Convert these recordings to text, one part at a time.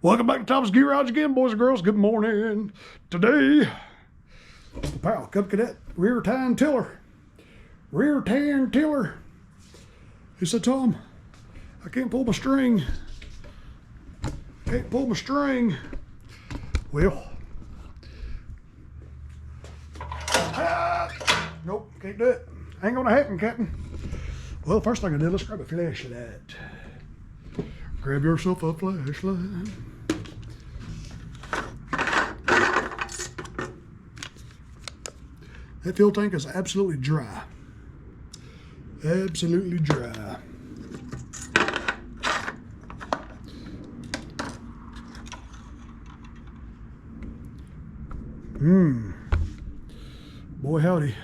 Welcome back to Thomas Garage again, boys and girls. Good morning. Today, the Powell Cub Cadet rear tine tiller. Rear tine tiller. He said, Tom, I can't pull my string. Can't pull my string. Well, nope, can't do it. Ain't gonna happen, Captain. Well, first thing I did, let's grab a flashlight. Grab yourself a flashlight. That fuel tank is absolutely dry. Absolutely dry. Boy howdy.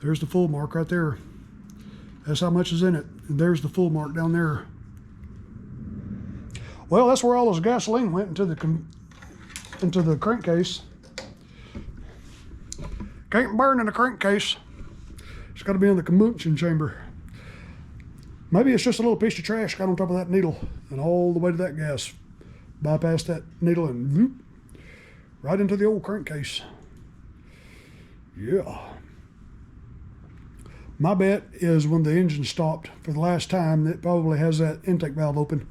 There's the full mark right there. That's how much is in it. And there's the full mark down there. Well, that's where all this gasoline went into the crankcase. Can't burn in the crankcase. It's got to be in the combustion chamber. Maybe it's just a little piece of trash got on top of that needle and all the way to that gas. Bypass that needle and whoop, right into the old crankcase. Yeah. My bet is when the engine stopped for the last time, it probably has that intake valve open.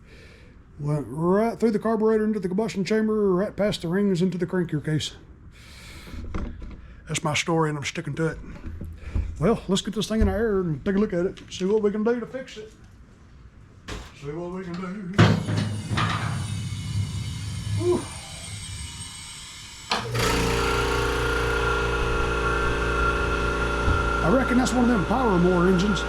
Went right through the carburetor into the combustion chamber, right past the rings into the crank gear case. That's my story and I'm sticking to it. Well, let's get this thing in the air and take a look at it. See what we can do to fix it. See what we can do. Whew. I reckon that's one of them Powermore engines.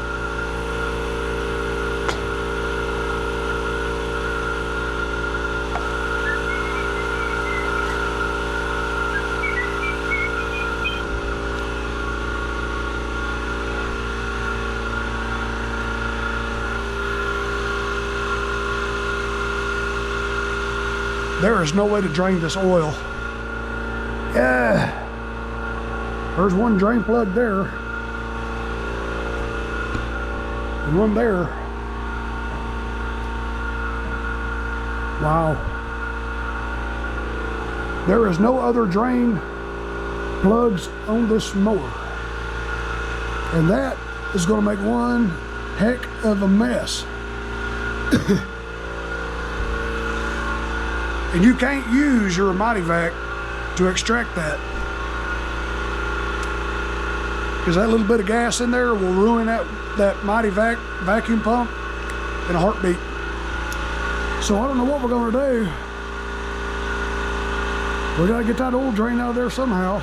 There is no way to drain this oil. Yeah. There's one drain plug there. And one there. Wow. There is no other drain plugs on this mower. And that is going to make one heck of a mess. And you can't use your Mighty Vac to extract that. Because that little bit of gas in there will ruin that Mighty Vac vacuum pump in a heartbeat. So I don't know what we're gonna do. We gotta get that oil drain out of there somehow.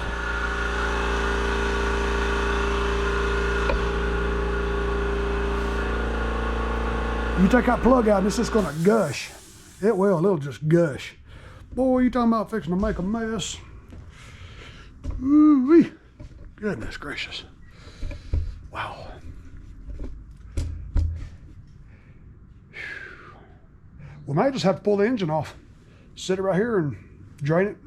You take that plug out and it's just gonna gush. It will, it'll just gush. Boy, you talking about fixing to make a mess. Ooh-wee. Goodness gracious. Wow. We might just have to pull the engine off. Sit it right here and drain it.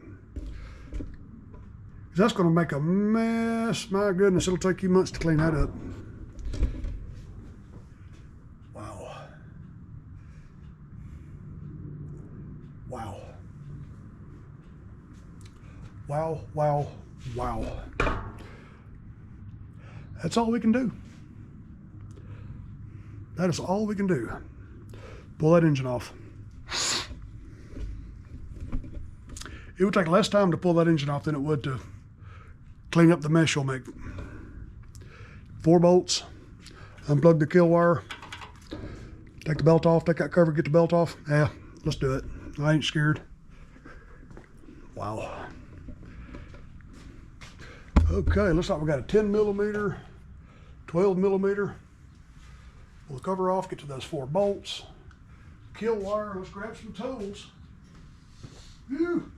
That's gonna make a mess. My goodness, it'll take you months to clean that up. Wow. Wow. Wow, wow, wow. That's all we can do. That is all we can do. Pull that engine off. It would take less time to pull that engine off than it would to clean up the mess you'll make. 4 bolts, unplug the kill wire, take the belt off, take that cover, get the belt off. Yeah, let's do it. I ain't scared. Wow. Okay, looks like we got a 10 millimeter, 12 millimeter. Pull the cover off, get to those 4 bolts. Kill wire, let's grab some tools. Whew.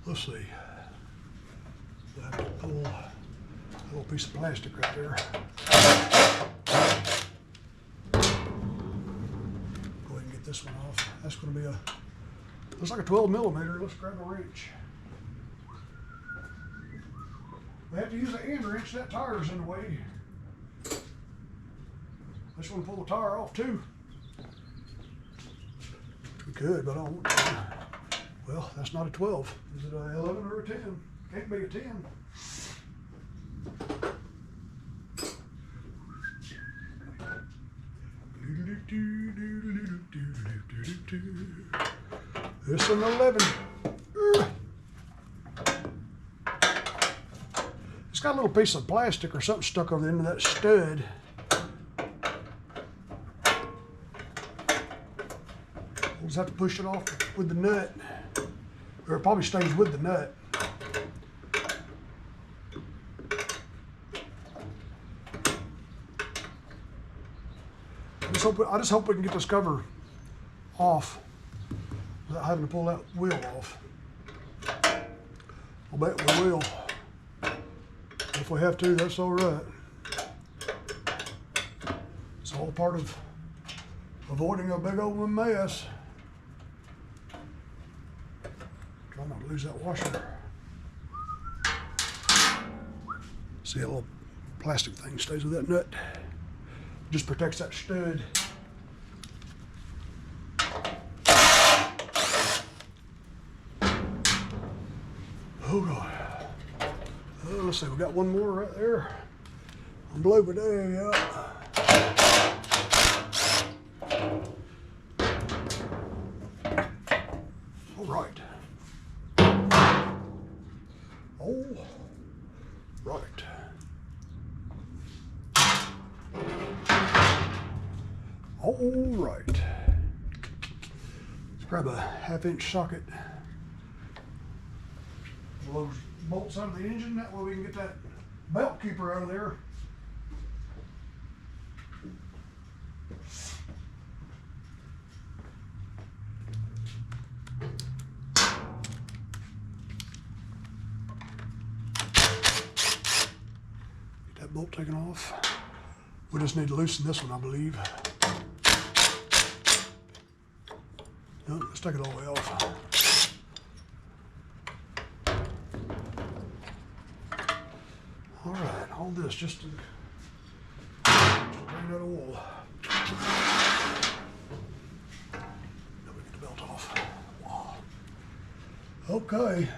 Let's see. I have to pull a little piece of plastic right there. Go ahead and get this one off. That's going to be a Looks like a 12 millimeter. Let's grab a wrench. We have to use an end wrench. That tire's in the way. I just want to pull the tire off too. We could, but I don't want to. Well, that's not a 12. Is it a 11 or a 10? Can't be a 10. This is an 11. It's got a little piece of plastic or something stuck over the end of that stud. We'll just have to push it off with the nut, or it probably stays with the nut. I just hope we can get this cover off without having to pull that wheel off. I'll bet we will. If we have to, that's all right. It's all part of avoiding a big old mess. Try not to lose that washer. See, a little plastic thing stays with that nut. Just protects that stud. Oh God. Oh, let's see, we got one more right there. On blue today, yeah. All right. All right. All right. Let's grab a 1/2-inch socket. Those bolts out of the engine, that way we can get that belt keeper out of there. Get that bolt taken off. We just need to loosen this one, I believe. No, let's take it all the way off. All right, hold this just to drain out a wool. Now we get the belt off. Wow. Okay.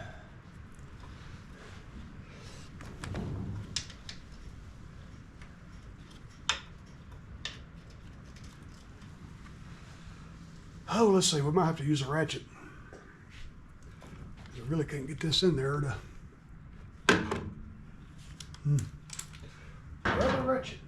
Oh, let's see, we might have to use a ratchet. I really can't get this in there to... Grab a ratchet.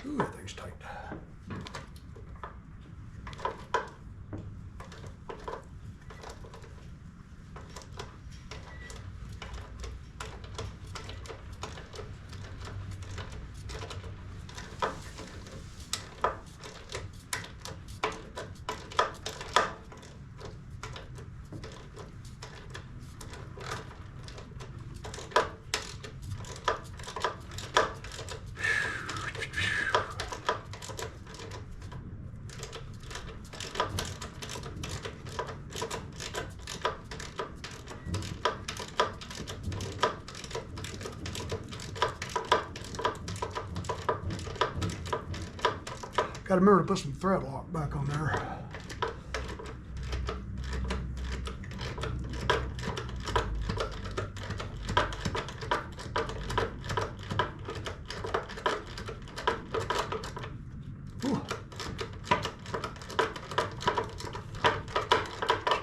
Ooh, that thing's tight. Got to remember to put some thread lock back on there. Whew.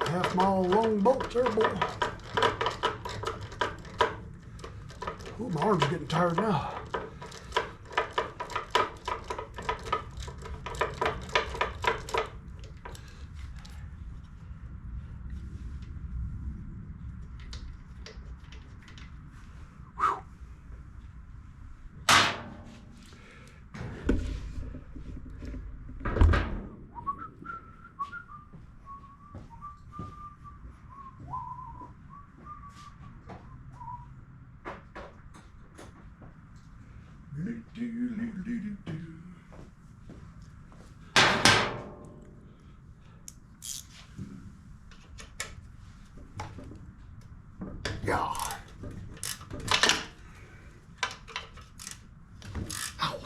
1/2 mile long bolts there, boy. Ooh, my arms are getting tired now. Yeah. Ow.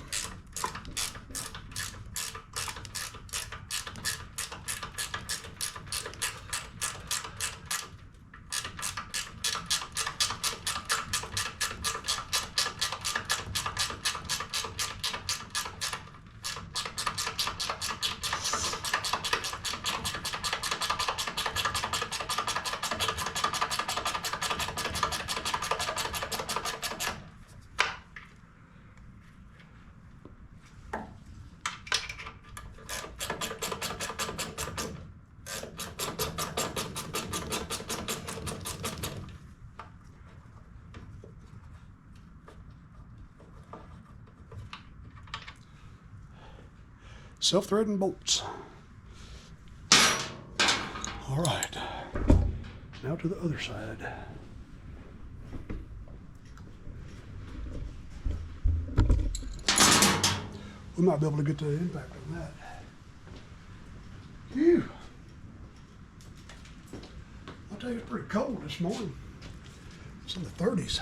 Self-threading bolts. All right, now to the other side. We might be able to get the impact on that. Phew. I'll tell you, it's pretty cold this morning. It's in the 30s.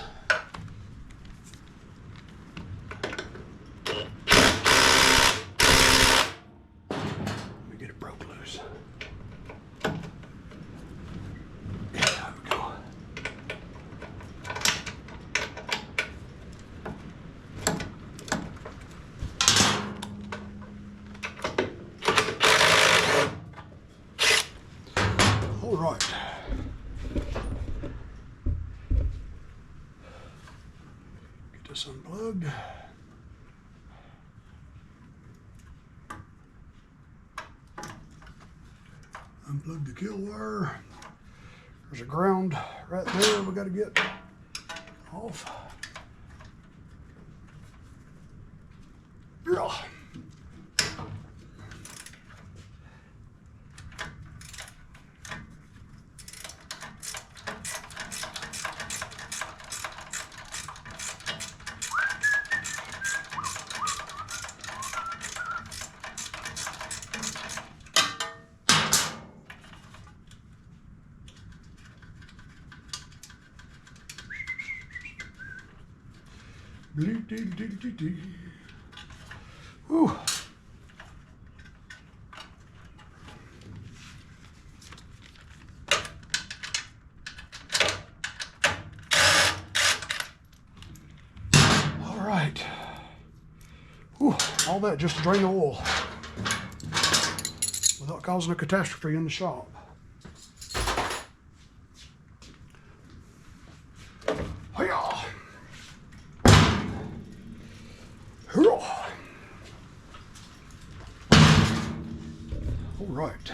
All right. Get this unplugged. Unplug the kill wire. There's a ground right there we got to get off. Yeah. Whew. All right. Whew. All that just to drain the oil without causing a catastrophe in the shop. All right.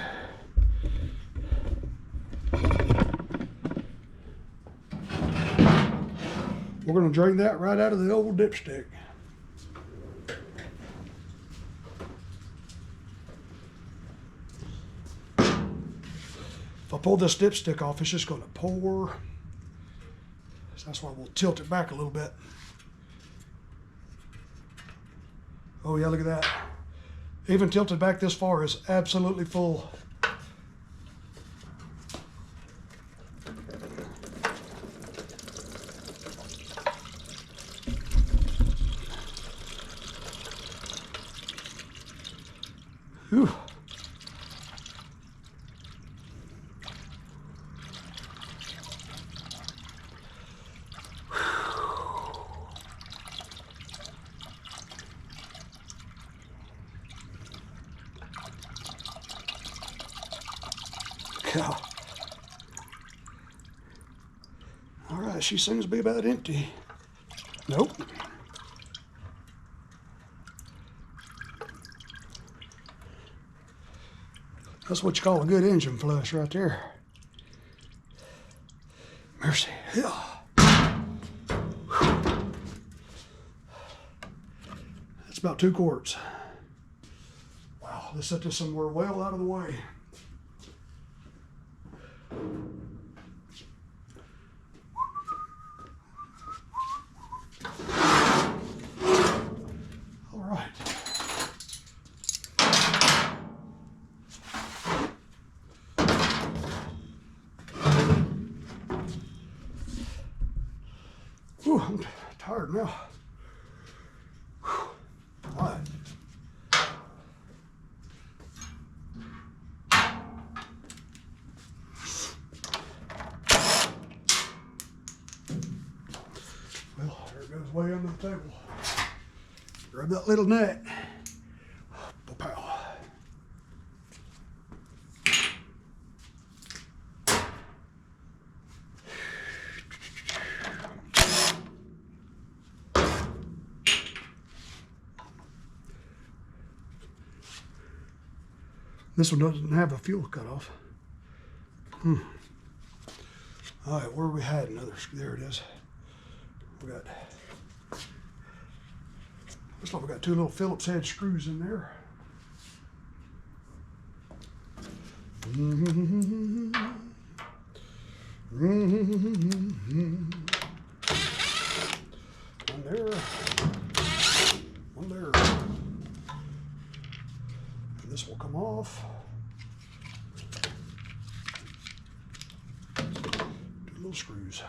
We're going to drain that right out of the old dipstick. If I pull this dipstick off, it's just going to pour. So that's why we'll tilt it back a little bit. Oh yeah, look at that. Even tilted back this far is absolutely full. Whew. God. All right, she seems to be about empty. Nope. That's what you call a good engine flush right there. Mercy. Yeah. That's about 2 quarts. Wow, let's set this somewhere well out of the way. All right. Whew, I'm tired now. Whew. All right. Well, there it goes way under the table. Grab that little nut. Pow. This one doesn't have a fuel cutoff. All right, where are we hiding? There it is. We got, looks like we got two little Phillips head screws in there. One there, one there. And this will come off. Two little screws.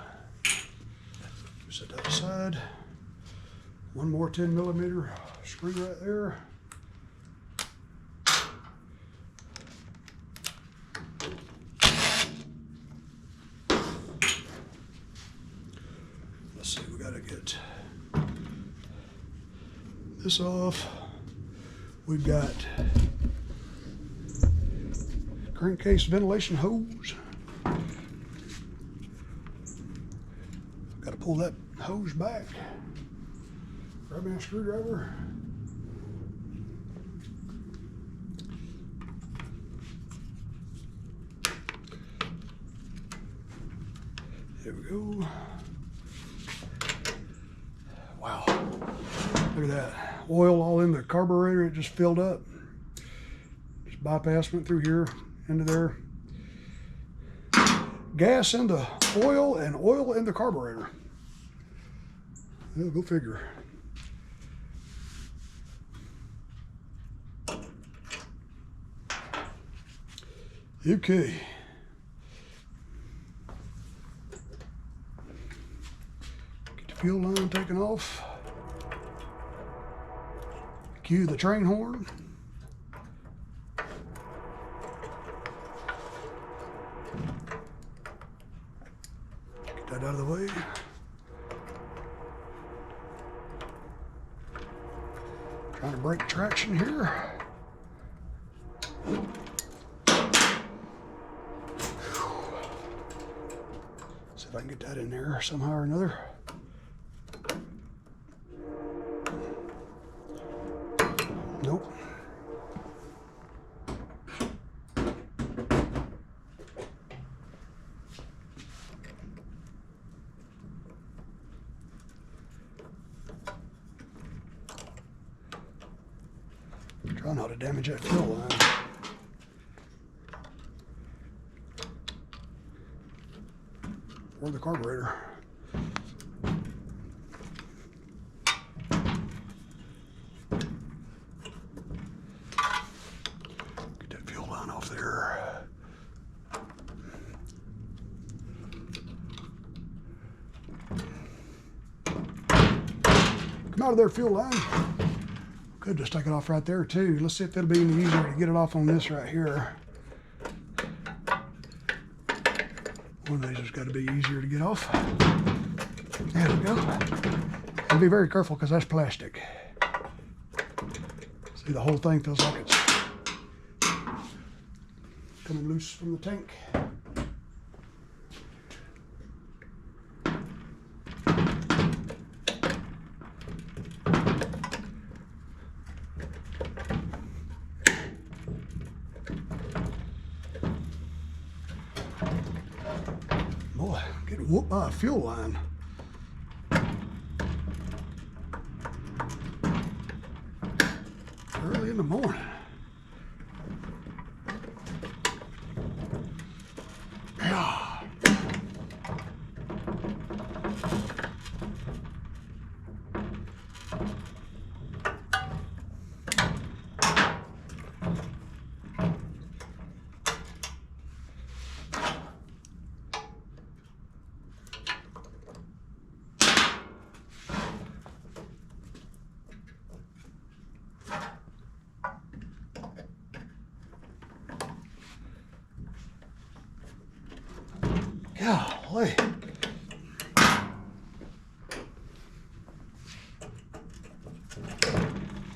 Set that aside. One more 10mm screw right there. Let's see, we gotta get this off. We've got crankcase ventilation hose. Got to pull that hose back. Grab me a screwdriver. There we go. Wow. Look at that. Oil all in the carburetor. It just filled up. Just bypass went through here into there. Gas in the oil and oil in the carburetor. Well, go figure. Okay. Get the fuel line taken off. Cue the train horn. Get that out of the way. Trying to break traction here. See if I can get that in there somehow or another. Nope. Try not to damage that fuel line. Or the carburetor. Get that fuel line off there. Come out of there, fuel line. Could just take it off right there too. Let's see if it'll be any easier to get it off on this right here. One of these has got to be easier to get off. There we go. And be very careful because that's plastic. See, the whole thing feels like it's coming loose from the tank. Boy, getting whooped by a fuel line. Early in the morning. Yeah. Golly.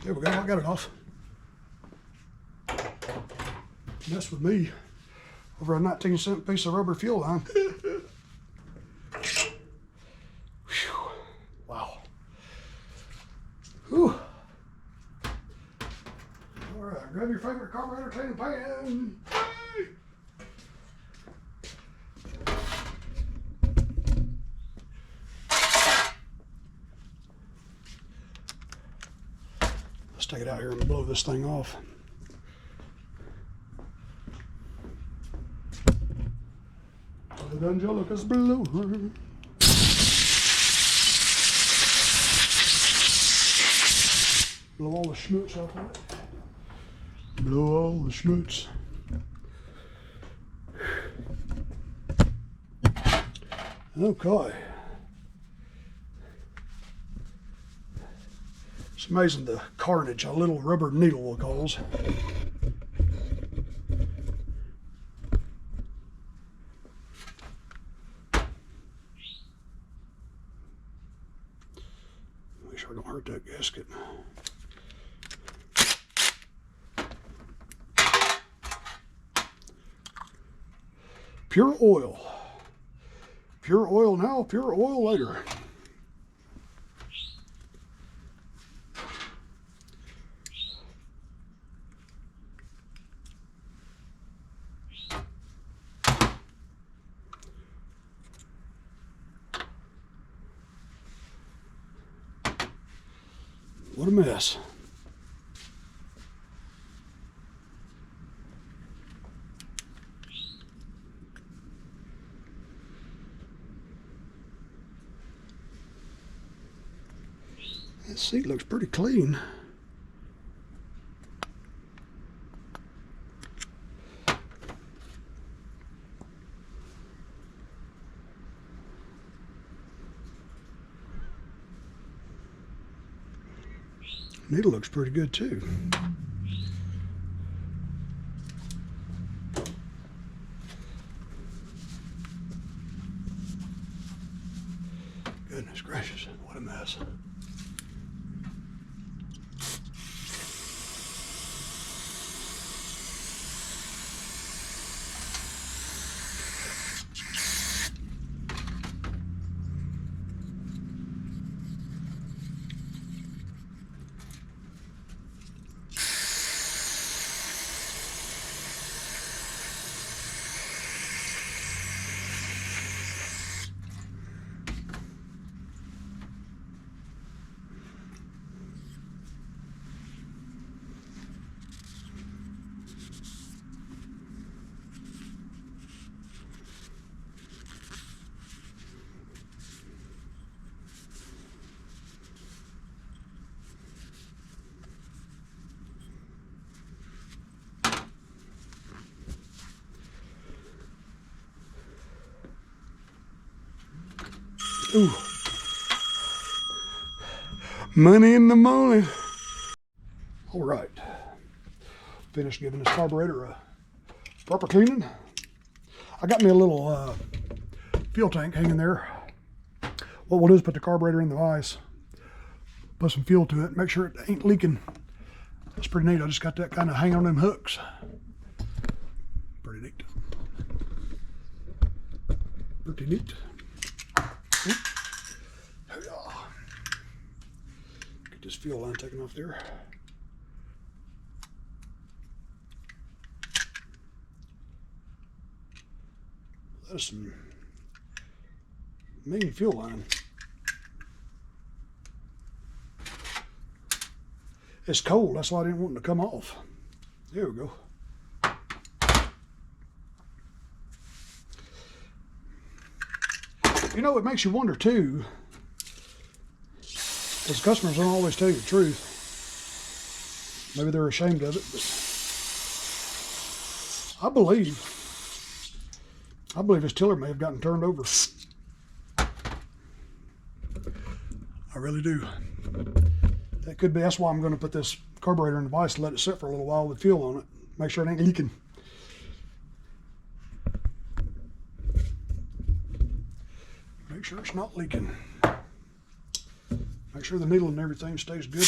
There we go, I got it off. Mess with me over a 19-cent piece of rubber fuel line. Wow. Whew. All right, grab your favorite carburetor cleaning pan. Hey! Let's take it out here and blow this thing off. Angelica's blower. Blow all the schmutz off of it. Blow all the schmutz. Okay. It's amazing the carnage a little rubber needle will cause. Make sure I don't hurt that gasket. Pure oil. Pure oil now, pure oil later. What a mess. That seat looks pretty clean. Needle looks pretty good too. Goodness gracious, what a mess. Ooh. Money in the morning. All right. Finished giving this carburetor a proper cleaning. I got me a little fuel tank hanging there. What we'll do is put the carburetor in the vise, put some fuel to it, make sure it ain't leaking. That's pretty neat. I just got that kind of hanging on them hooks. Pretty neat. Pretty neat. Get this fuel line taken off there. That is some mean fuel line. It's cold, that's why I didn't want it to come off. There we go. You know, it makes you wonder too, because customers don't always tell you the truth. Maybe they're ashamed of it, but I believe this tiller may have gotten turned over. I really do. That could be, that's why I'm going to put this carburetor in the vise and let it sit for a little while with fuel on it. Make sure it ain't leaking. sure it's not leaking. Make sure the needle and everything stays good.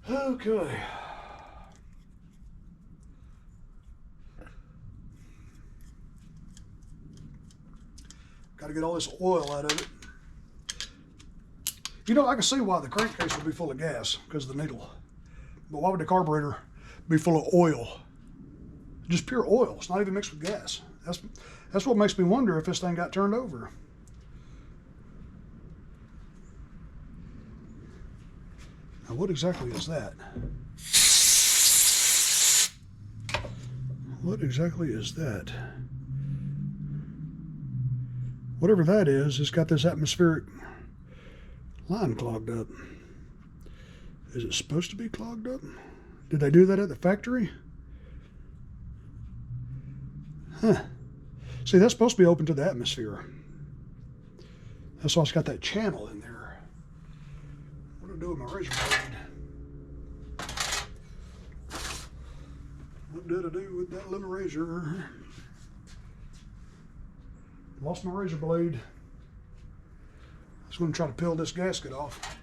Okay. Got to get all this oil out of it. You know, I can see why the crankcase would be full of gas because of the needle. But why would the carburetor be full of oil? Just pure oil. It's not even mixed with gas. That's what makes me wonder if this thing got turned over. Now, what exactly is that? What exactly is that? Whatever that is, it's got this atmospheric line clogged up. Is it supposed to be clogged up? Did they do that at the factory? Huh. See, that's supposed to be open to the atmosphere. That's why it's got that channel in there. What do I do with my razor blade? What did I do with that little razor? Lost my razor blade. I was going to try to peel this gasket off.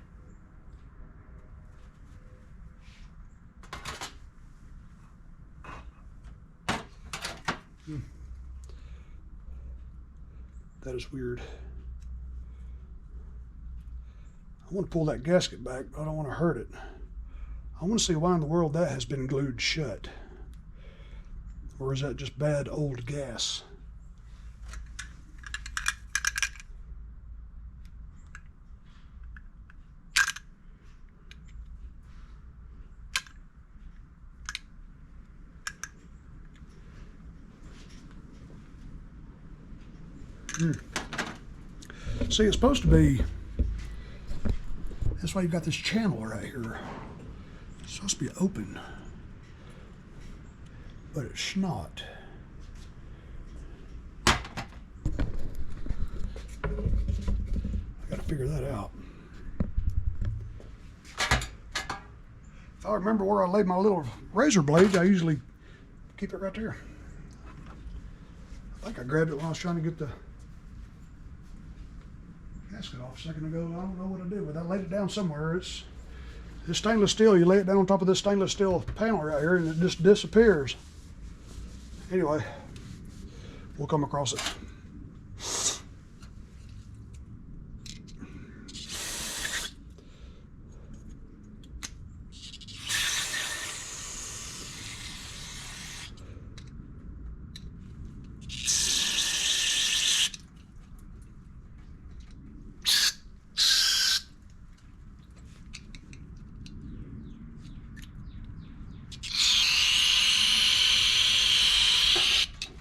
That is weird. I want to pull that gasket back, but I don't want to hurt it. I want to see why in the world that has been glued shut. Or is that just bad old gas? See, it's supposed to be, that's why you've got this channel right here. It's supposed to be open, but it's not. I gotta figure that out. If I remember where I laid my little razor blades, I usually keep it right there. I think I grabbed it when I was trying to get the gasket off a second ago. I don't know what I did, but I laid it down somewhere. It's stainless steel. You lay it down on top of this stainless steel panel right here and it just disappears. Anyway, we'll come across it.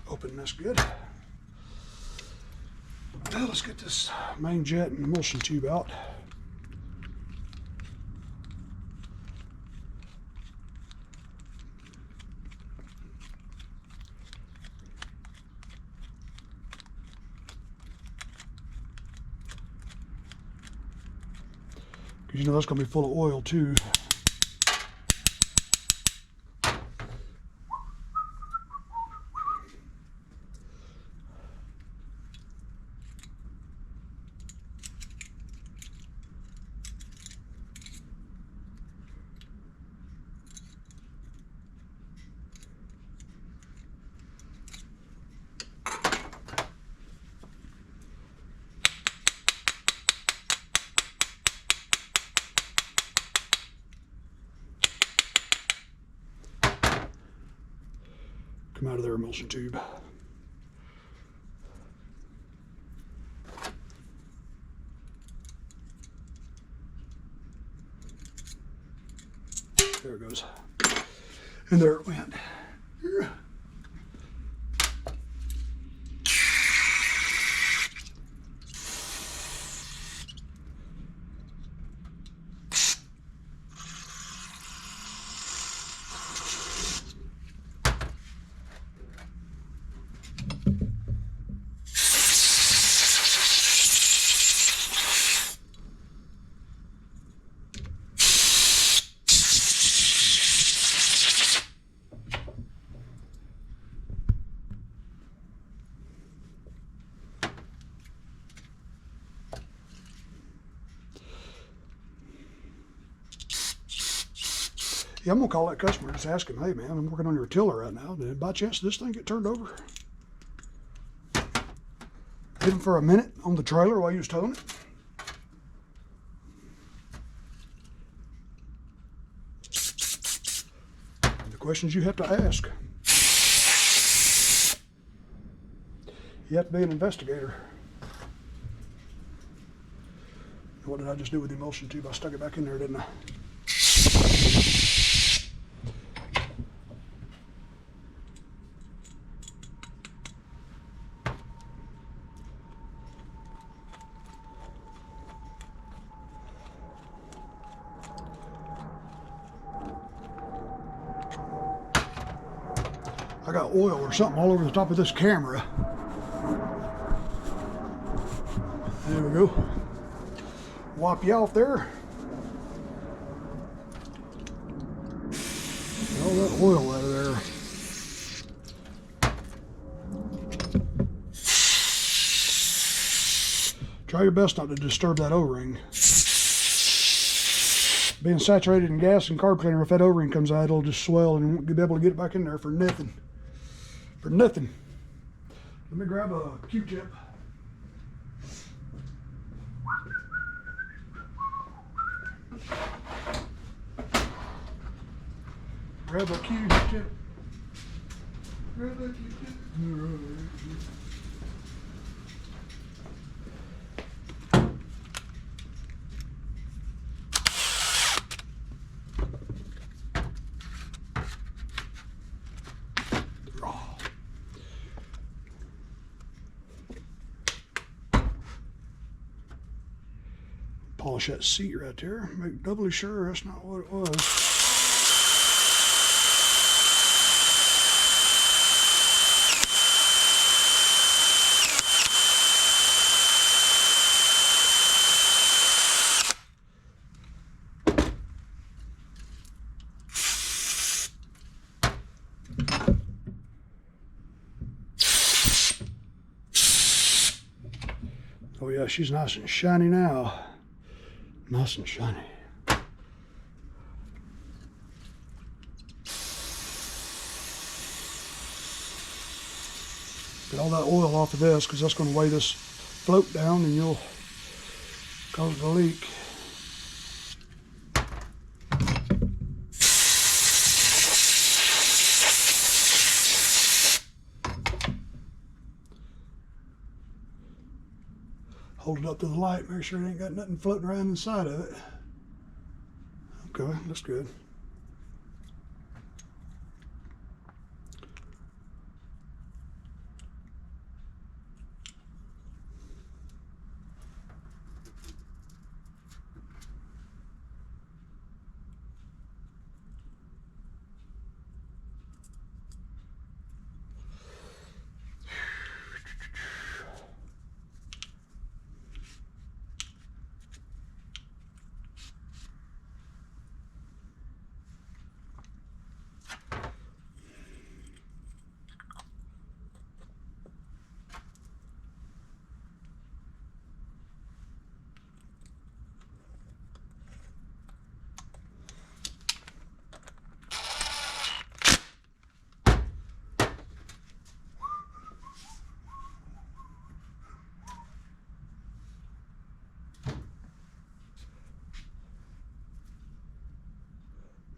Open this good. Now let's get this main jet and emulsion tube out. Because you know that's going to be full of oil too. Come out of their emulsion tube. There it goes. And there it went. Yeah, I'm gonna call that customer and just ask him, hey man, I'm working on your tiller right now. Did by chance this thing get turned over? Hit him for a minute on the trailer while he was towing it. The questions you have to ask. You have to be an investigator. What did I just do with the emulsion tube? I stuck it back in there, didn't I? I got oil or something all over the top of this camera. There we go. Wipe you off there. Get all that oil out of there. Try your best not to disturb that O-ring. Being saturated in gas and carb cleaner, if that O-ring comes out, it'll just swell and you won't be able to get it back in there for nothing. For nothing. Let me grab a Q-tip. Grab a Q-tip. Grab a Q-tip. Polish that seat right there. Make doubly sure that's not what it was. Oh yeah, she's nice and shiny now. Nice and shiny. Get all that oil off of this because that's going to weigh this float down and you'll cause the leak. Hold it up to the light, make sure it ain't got nothing floating around inside of it. Okay, that's good.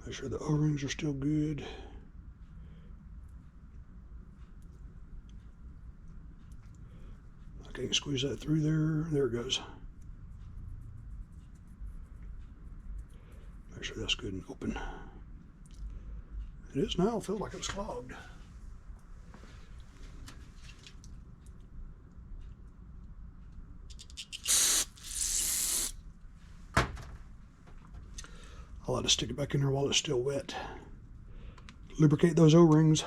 Make sure the O-rings are still good. I can't squeeze that through there. There it goes. Make sure that's good and open. It is now. It feels like it was clogged. I like to stick it back in there while it's still wet. Lubricate those O-rings.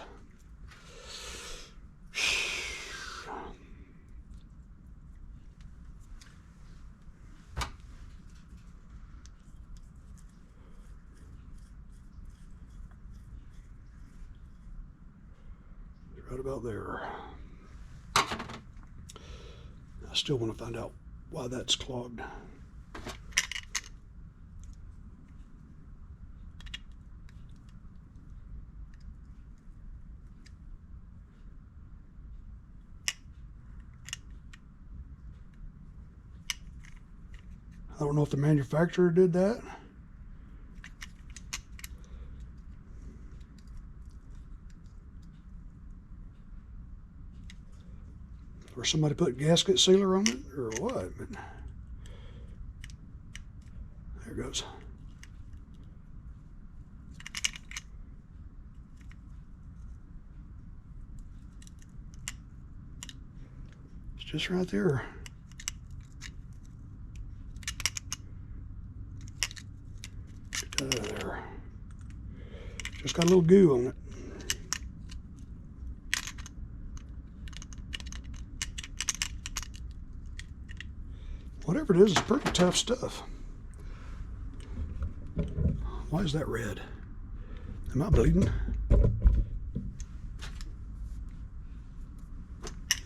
Right about there. I still want to find out why that's clogged. don't know if the manufacturer did that. Or somebody put gasket sealer on it, or what? But there it goes. It's just right there. Get that out of there. Just got a little goo on it. Whatever it is, it's pretty tough stuff. Why is that red? Am I bleeding?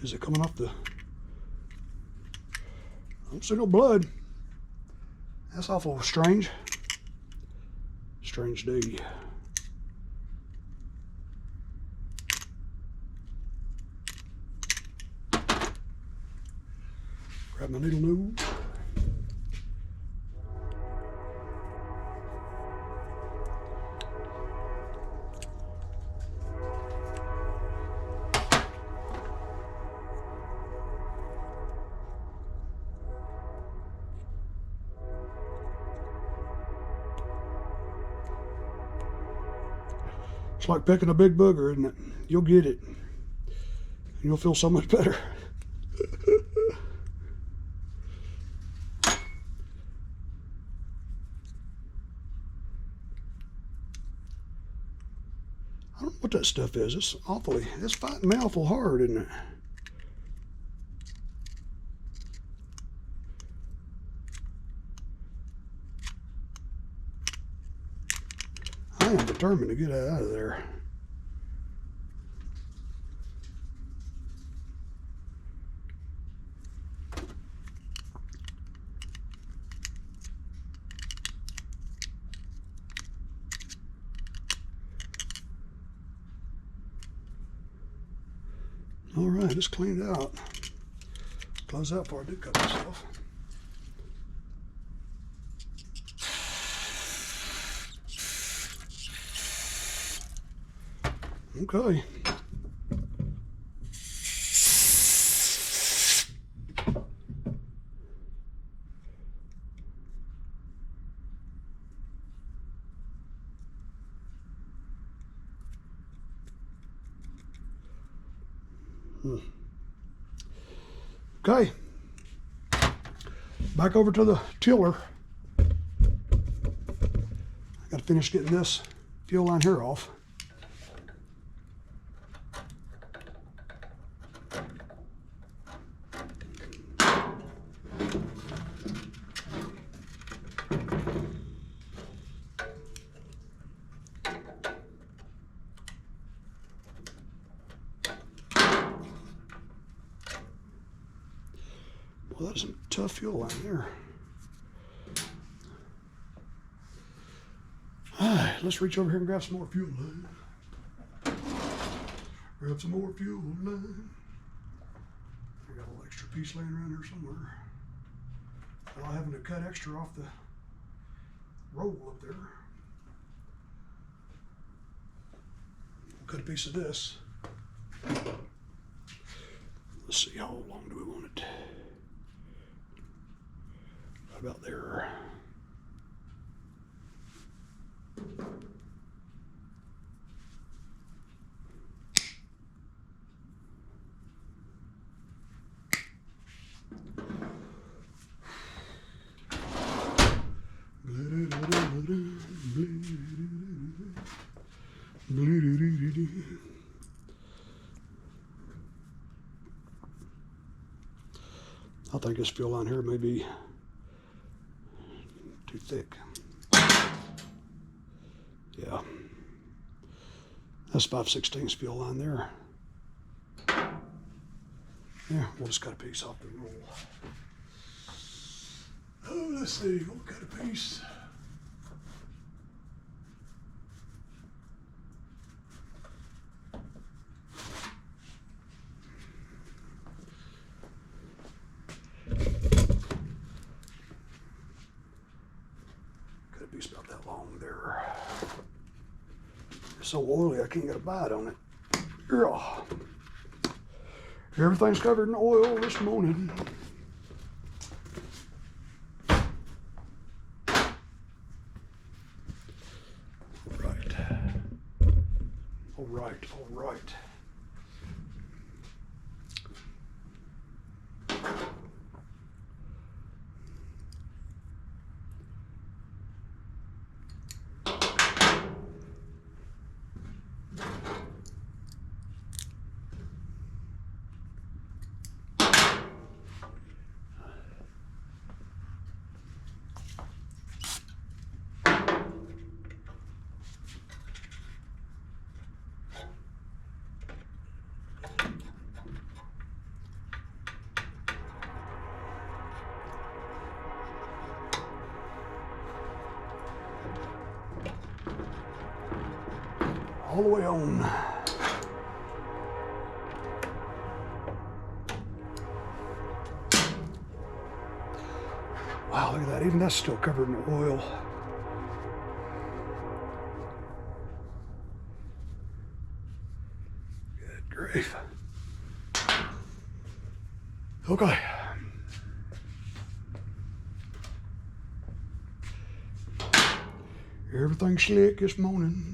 Is it coming off the... I don't see no blood. That's awful strange. Strange day. Grab my needle nose. It's like picking a big booger, isn't it? You'll get it. And you'll feel so much better. I don't know what that stuff is. It's fighting me awful hard, isn't it? I am determined to get it out of there. All right, it's cleaned out. Close that before I do cut this off. Okay. Okay. Back over to the tiller. I got to finish getting this fuel line here off. Well, that's some tough fuel line there. All right, let's reach over here and grab some more fuel line. Grab some more fuel line. I got a little extra piece laying around here somewhere. Without having to cut extra off the roll up there. We'll cut a piece of this. Let's see, how long do we want it? Right about there. I think this fuel line here may be too thick. Yeah. That's 5/16 fuel line there. Yeah, we'll just cut a piece off the roll. Oh, let's see, we'll cut a piece. so oily I can't get a bite on it. Ugh. Everything's covered in oil this morning. All right. All the way on. Wow, look at that. Even that's still covered in oil. Good grief. Okay. Everything's slick this morning.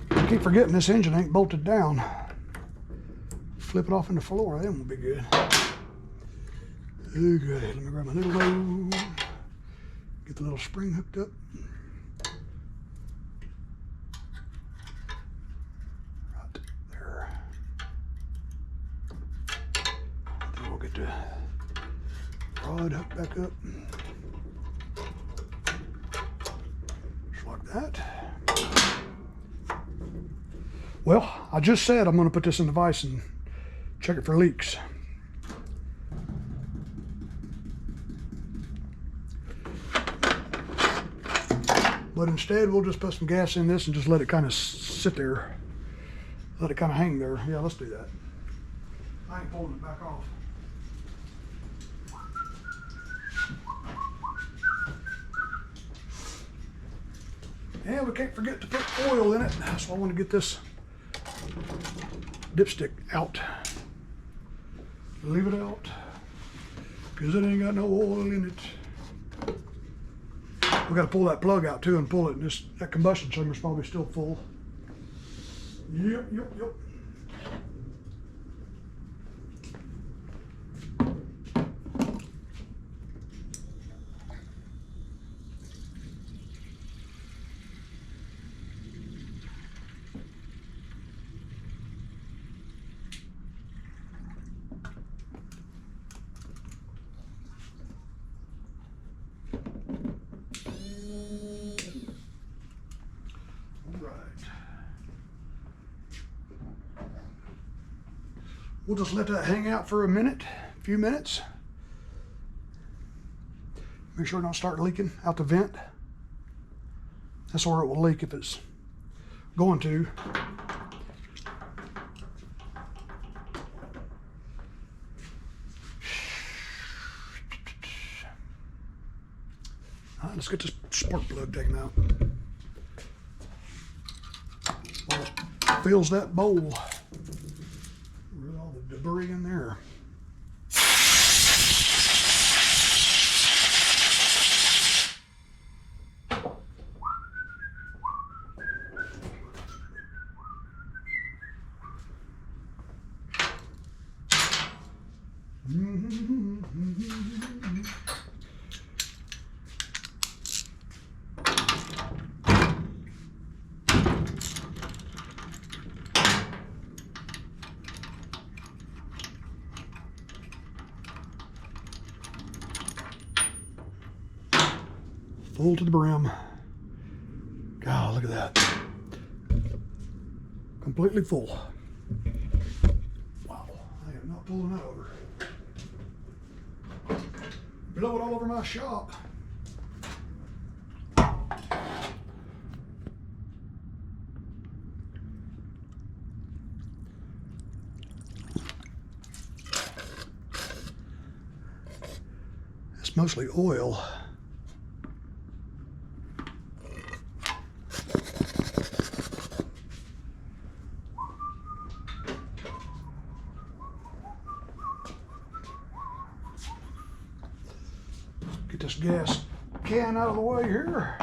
I keep forgetting this engine ain't bolted down. Flip it off in the floor, that won't be good. Okay, let me grab my little load. Get the little spring hooked up. Right there. Then we'll get the rod hooked back up. Just like that. Well, I just said I'm going to put this in the vise and check it for leaks. But instead, we'll just put some gas in this and just let it kind of sit there. Let it kind of hang there. Yeah, let's do that. I ain't pulling it back off. Yeah, we can't forget to put oil in it. So I want to get this dipstick out. Leave it out because it ain't got no oil in it. We got to pull that plug out too and pull it. And that combustion chamber's probably still full. Yep. We'll just let that hang out for a few minutes. Make sure it don't start leaking out the vent. That's where it will leak if it's going to. All right, let's get this spark plug taken out. Well, it fills that bowl. All the debris in there. Full to the brim. God, look at that. Completely full. Wow, I am not pulling that over. Blow it all over my shop. mostly oil. Get this gas can out of the way here.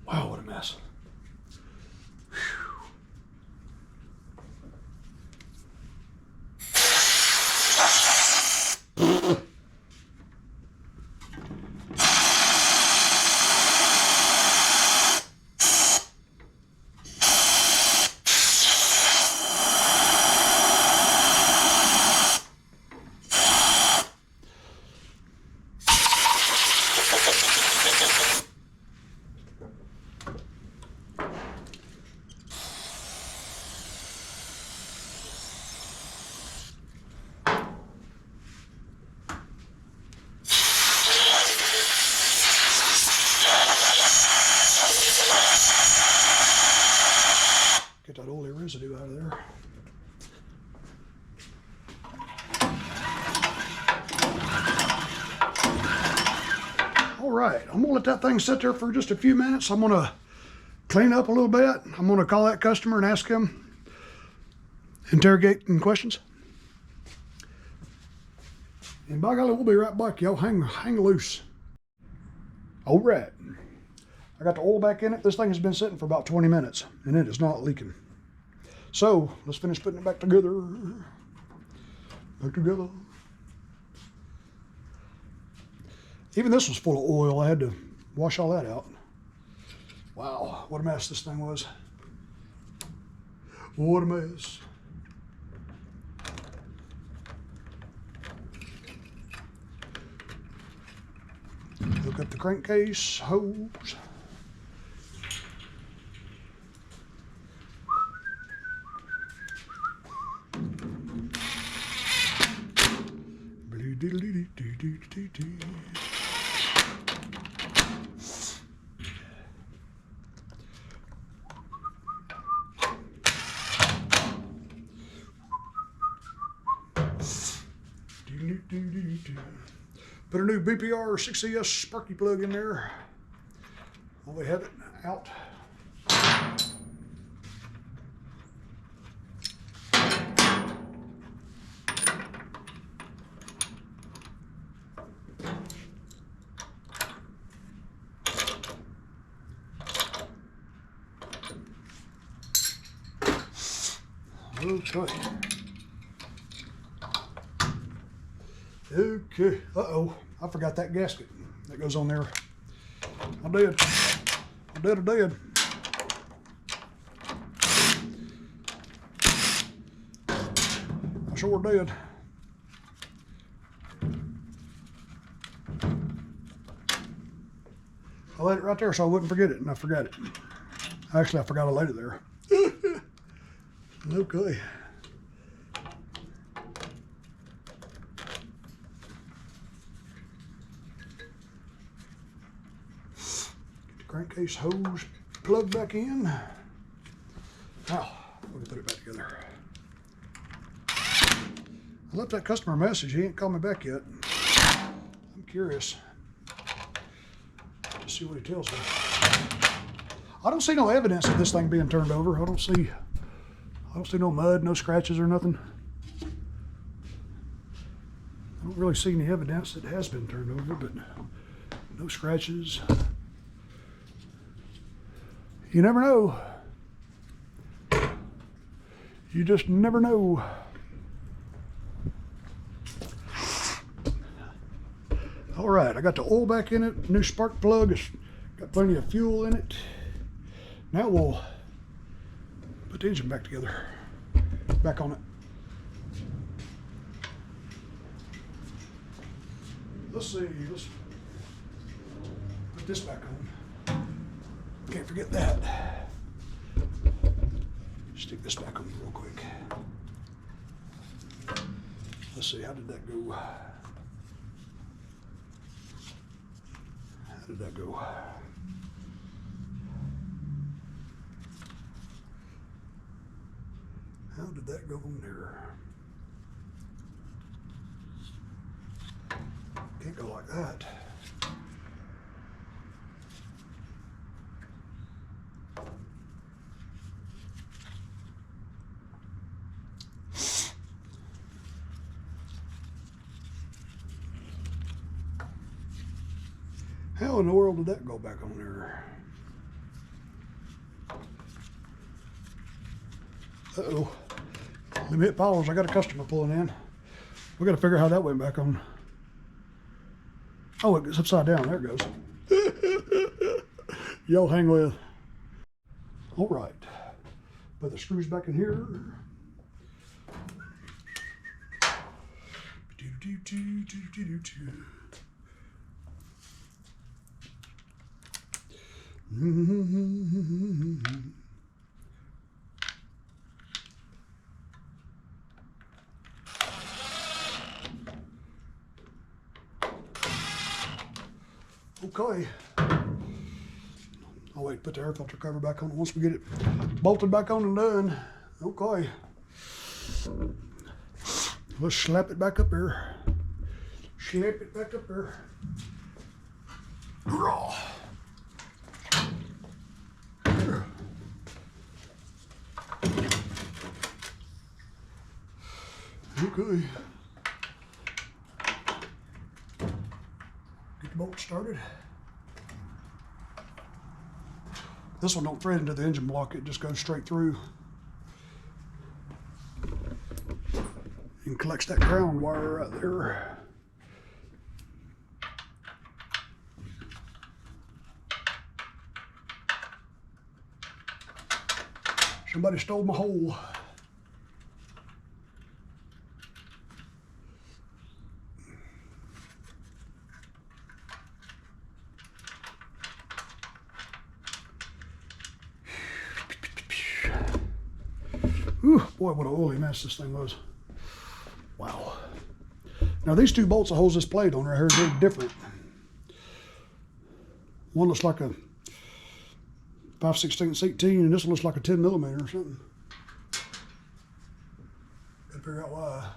Wow, what a mess. Get that oily residue out of there. All right, I'm gonna let that thing sit there for just a few minutes. I'm gonna clean up a little bit. I'm gonna call that customer and ask him interrogating questions. And by golly, we'll be right back, y'all. Hang loose. All right. I got the oil back in it. This thing has been sitting for about 20 minutes and it is not leaking. So let's finish putting it back together. Back together. Even this was full of oil. I had to wash all that out. Wow, what a mess this thing was. What a mess. Hook up the crankcase hose. Put a new BPR 6ES sparky plug in there while we have it out. Okay. Okay. Uh-oh. I forgot that gasket that goes on there. I did. I sure did. I laid it right there so I wouldn't forget it, and I forgot it. Actually, I forgot I laid it there. Okay. Get the crankcase hose plugged back in. Now, we'll put it back together. I left that customer a message. He ain't called me back yet. I'm curious to see what he tells me. I don't see no evidence of this thing being turned over. I don't see no mud, no scratches or nothing. I don't really see any evidence that it has been turned over, but no scratches. You never know. You just never know. All right, I got the oil back in it, new spark plug. It's got plenty of fuel in it. Now we'll put the engine back together, back on it. Let's see, let's put this back on. Can't forget that. Stick this back on real quick. Let's see, how did that go? How did that go? How did that go on there? Can't go like that. How in the world did that go back on there? Uh-oh. Let me hit pause. I got a customer pulling in. We got to figure out how that went back on. Oh, it's upside down. There it goes. Y'all hang with. All right. Put the screws back in here. Okay. I'll wait to put the air filter cover back on once we get it bolted back on and done. Okay. Let's slap it back up here. Slap it back up here. Raw. Okay. Get the bolt started. This one don't thread into the engine block, it just goes straight through. And collects that ground wire right there. Somebody stole my hole. Ooh, boy, what an oily mess this thing was. Wow. Now these two bolts that holds this plate on right here, they're different. One looks like a 5/16 18, and this one looks like a 10 millimeter or something. Gotta figure out why.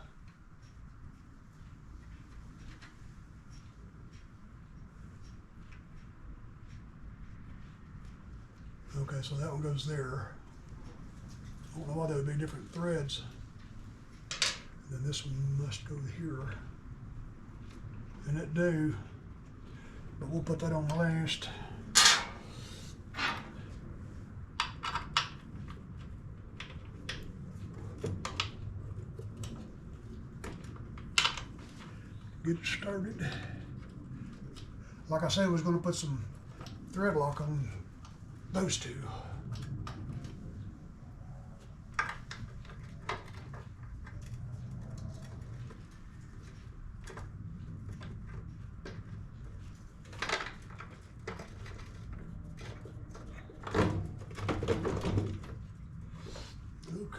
Okay, so that one goes there. I don't know why there would be different threads. And then this one must go here. And it do. But we'll put that on the last. Get it started. Like I said, we was going to put some thread lock on those two.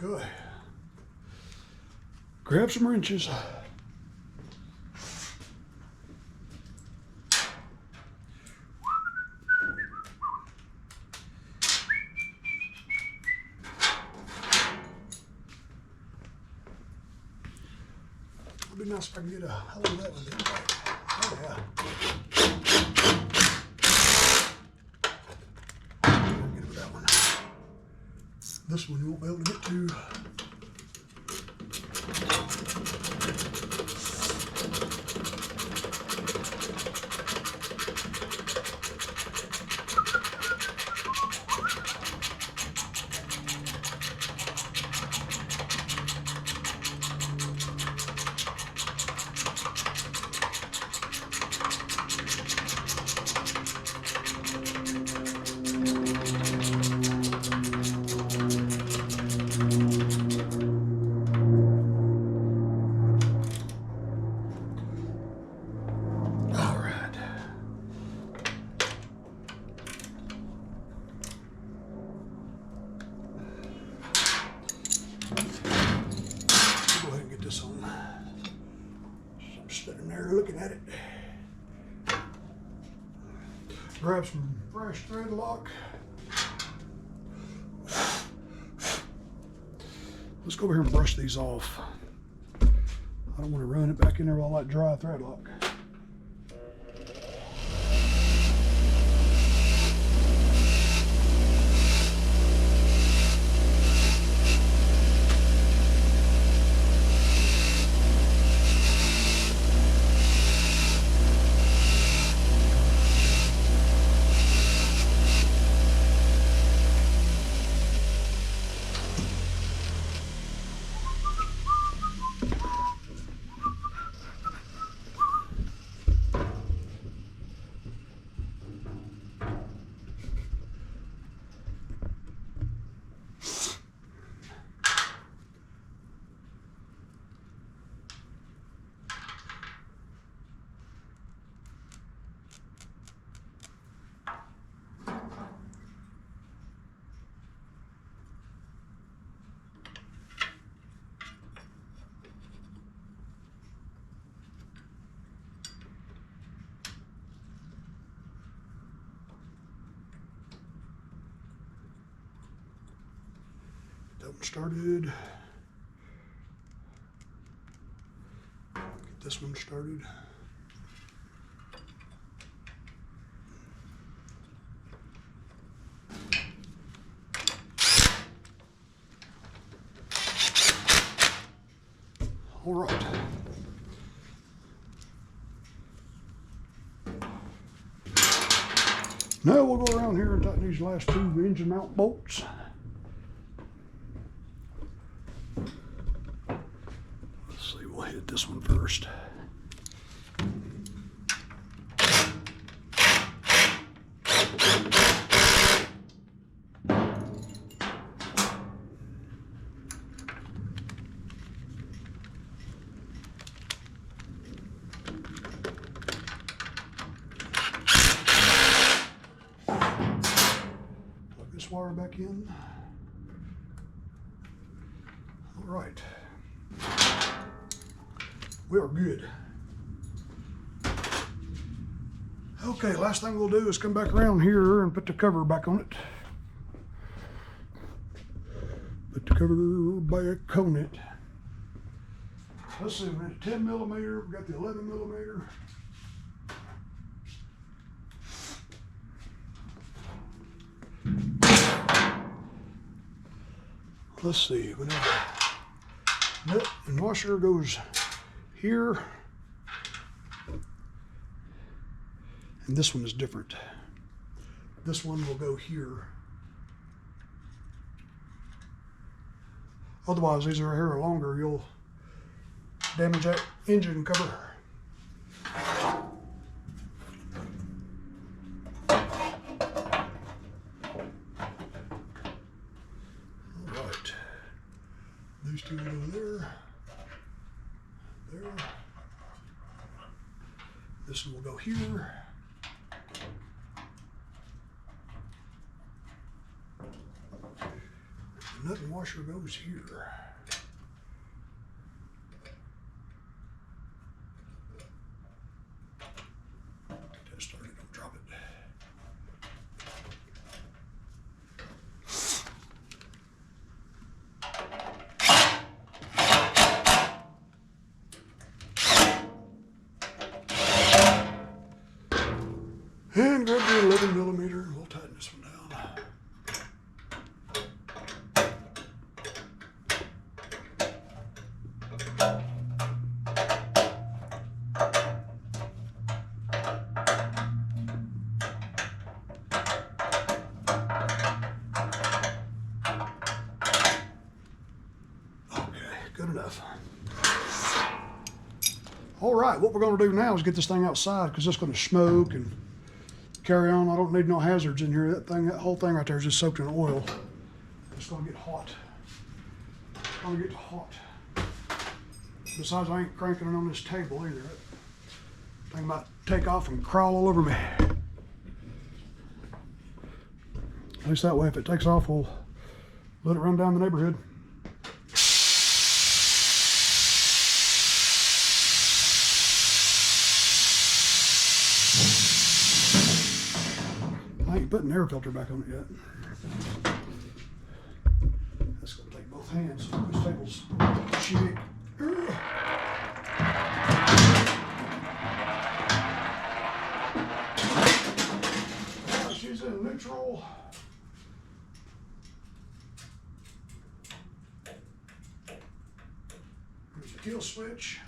Okay. Grab some wrenches. It'd be nice if I can get a hold of that one. Oh yeah. Get with that one. This one you won't be able to get to. Grab some fresh thread lock. Let's go over here and brush these off. I don't want to run it back in there with all that dry thread lock. That one started. Get this one started. All right. Now we'll go around here and tighten these last two engine mount bolts. Let's see, we'll hit this one first. Wire back in. All right. We are good. Okay, last thing we'll do is come back around here and put the cover back on it. Put the cover back on it. Let's see, we got a 10 millimeter, we got the 11 millimeter. Let's see, nut and washer goes here, and this one is different. This one will go here. Otherwise, these are here longer, you'll damage that engine cover. These two will go there, there. This one will go here. The nut and washer goes here. Get that started, don't drop it. And grab the 11 millimeter, and we'll tighten this one down. Okay, good enough. All right, what we're going to do now is get this thing outside because it's going to smoke and carry on. I don't need no hazards in here. That whole thing right there is just soaked in oil. It's gonna get hot. It's gonna get hot. Besides, I ain't cranking it on this table either. That thing might take off and crawl all over me. At least that way, if it takes off, we'll let it run down the neighborhood. ain't putting an air filter back on it yet. That's gonna take both hands. This table's shit. She's in neutral. There's the kill switch.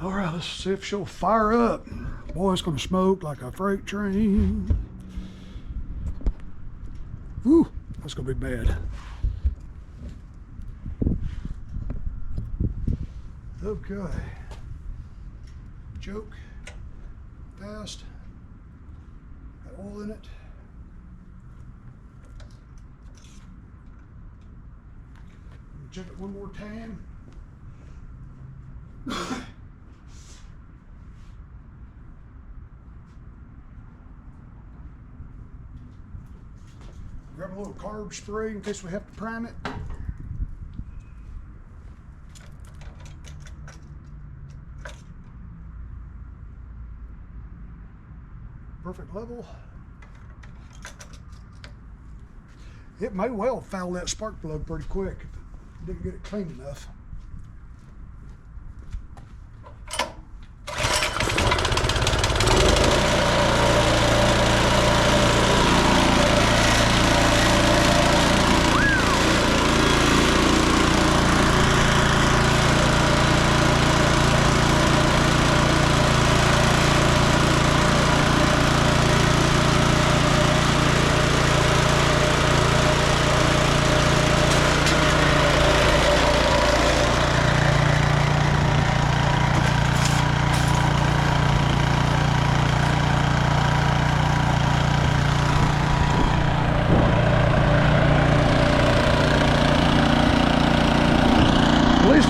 All right, let's see if she'll fire up. Boy, it's gonna smoke like a freight train. Whew, that's gonna be bad. Okay. Choke. Fast. Got oil in it. Check it one more time. Grab a little carb spray in case we have to prime it. Perfect level. It may well foul that spark plug pretty quick if it didn't get it clean enough.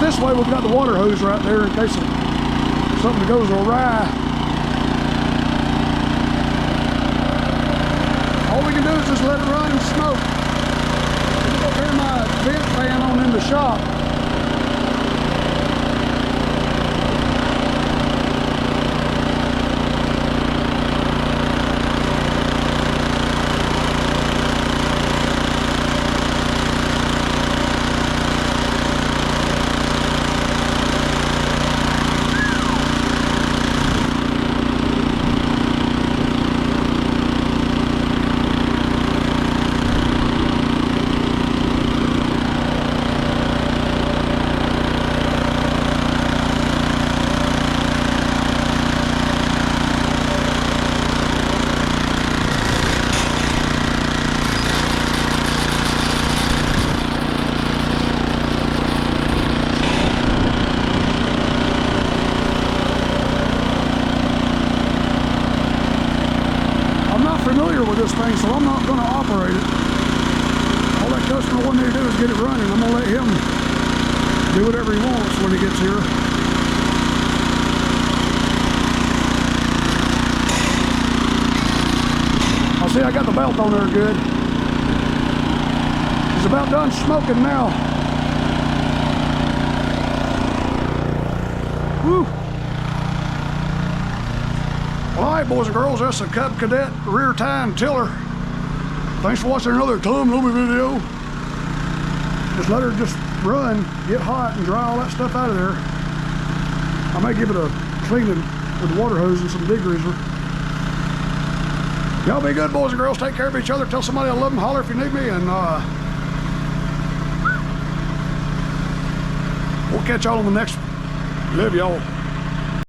This way we've got the water hose right there in case something goes awry. All we can do is just let it run and smoke. I'll turn my vent fan on in the shop. With this thing, so I'm not going to operate it. All that customer wanted me to do is get it running. I'm going to let him do whatever he wants when he gets here. I see I got the belt on there good. He's about done smoking now. Woo! Alright, boys and girls, that's a Cub Cadet rear tine tiller. Thanks for watching another Tom Lobby video. Just let her just run, get hot, and dry all that stuff out of there. I may give it a cleaning with the water hose and some degreaser. Y'all be good, boys and girls. Take care of each other. Tell somebody I love them. Holler if you need me, and we'll catch y'all on the next one. Love y'all.